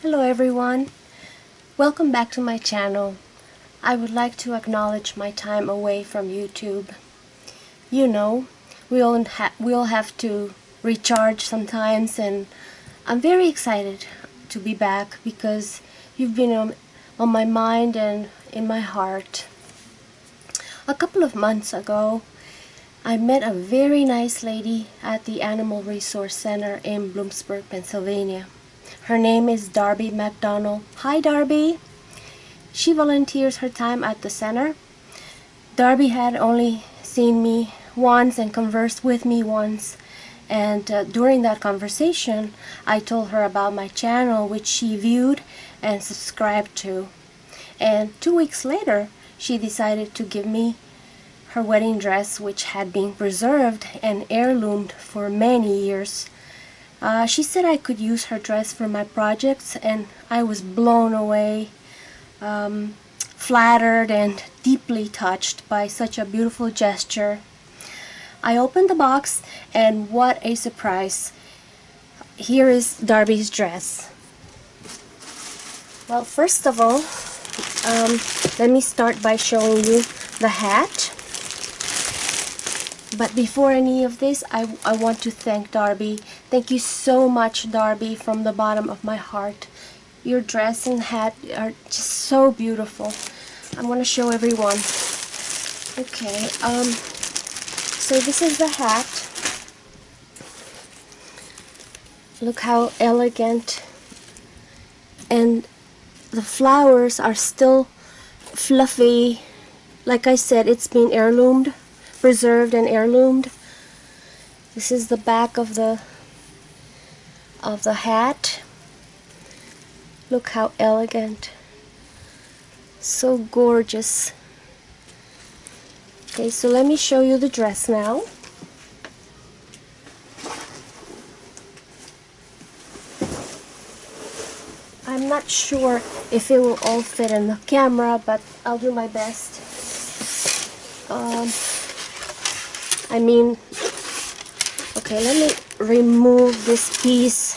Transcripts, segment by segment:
Hello everyone, welcome back to my channel. I would like to acknowledge my time away from YouTube. You know, we all have to recharge sometimes, and I'm very excited to be back because you've been on my mind and in my heart. A couple of months ago, I met a very nice lady at the Animal Resource Center in Bloomsburg, Pennsylvania. Her name is Darby McDonald. Hi Darby! She volunteers her time at the center. Darby had only seen me once and conversed with me once, and during that conversation I told her about my channel, which she viewed and subscribed to. And 2 weeks later she decided to give me her wedding dress, which had been preserved and heirloomed for many years. She said I could use her dress for my projects, and I was blown away, flattered and deeply touched by such a beautiful gesture. I opened the box, and what a surprise! Here is Darby's dress. Well, first of all, let me start by showing you the hat. But before any of this, I want to thank Darby. Thank you so much, Darby, from the bottom of my heart. Your dress and hat are just so beautiful. I want to show everyone. Okay, so this is the hat. Look how elegant. And the flowers are still fluffy. Like I said, it's been heirloomed. Preserved and heirloomed. This is the back of the hat. Look how elegant. So gorgeous. Okay, so let me show you the dress now. I'm not sure if it will all fit in the camera, but I'll do my best. Okay, let me remove this piece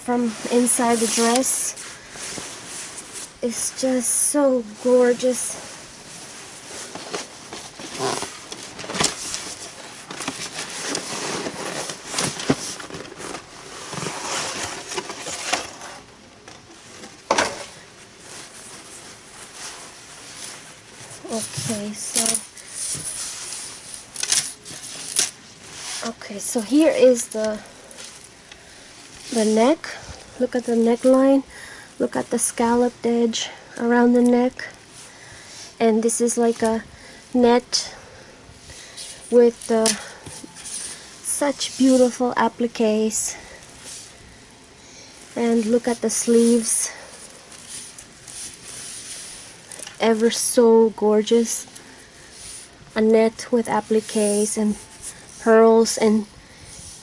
from inside the dress. It's just so gorgeous. Okay, so here is the neck. Look at the neckline. Look at the scalloped edge around the neck. And this is like a net with such beautiful appliques. And look at the sleeves. Ever so gorgeous. A net with appliques and pearls and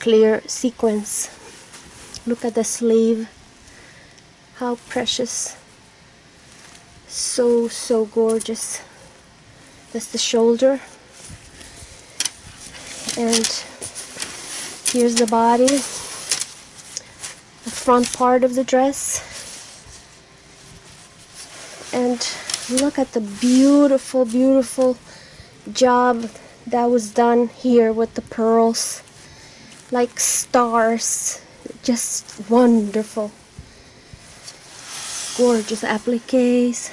clear sequins. Look at the sleeve. How precious. So gorgeous. That's the shoulder. And here's the body. The front part of the dress. And look at the beautiful, beautiful job that was done here with the pearls, like stars. Just wonderful. Gorgeous appliques.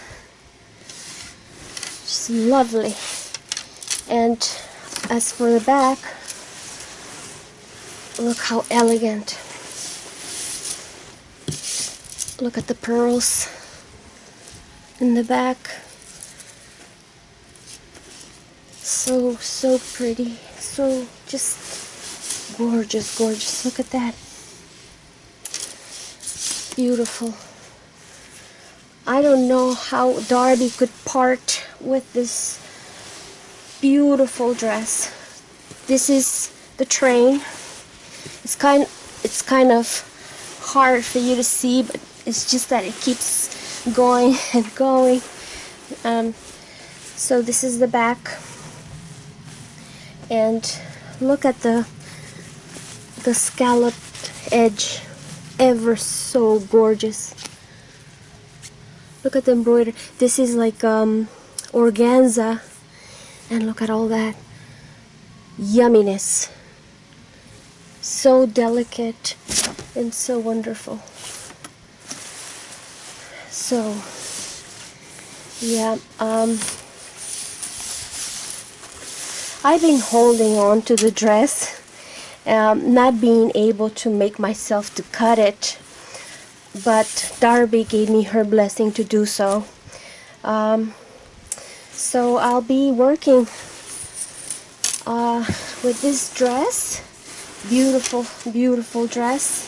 Just lovely. And as for the back, look how elegant. Look at the pearls in the back. So pretty. So just gorgeous, gorgeous. Look at that. Beautiful. I don't know how Darby could part with this beautiful dress. This is the train. It's kind of hard for you to see, but it's just that it keeps going and going. So this is the back. And look at the scalloped edge. Ever so gorgeous. Look at the embroidery. This is like organza, and look at all that yumminess. So delicate and so wonderful. So yeah, I've been holding on to the dress, not being able to make myself to cut it, but Darby gave me her blessing to do so. So I'll be working with this dress. Beautiful, beautiful dress.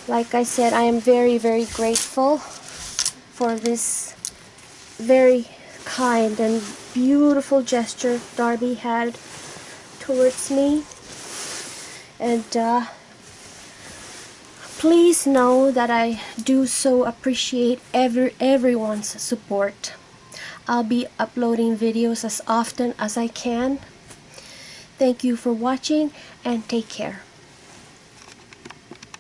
Like I said, I am very, very grateful for this very kind and beautiful gesture Darby had towards me. And please know that I do so appreciate everyone's support. I'll be uploading videos as often as I can. Thank you for watching, and take care.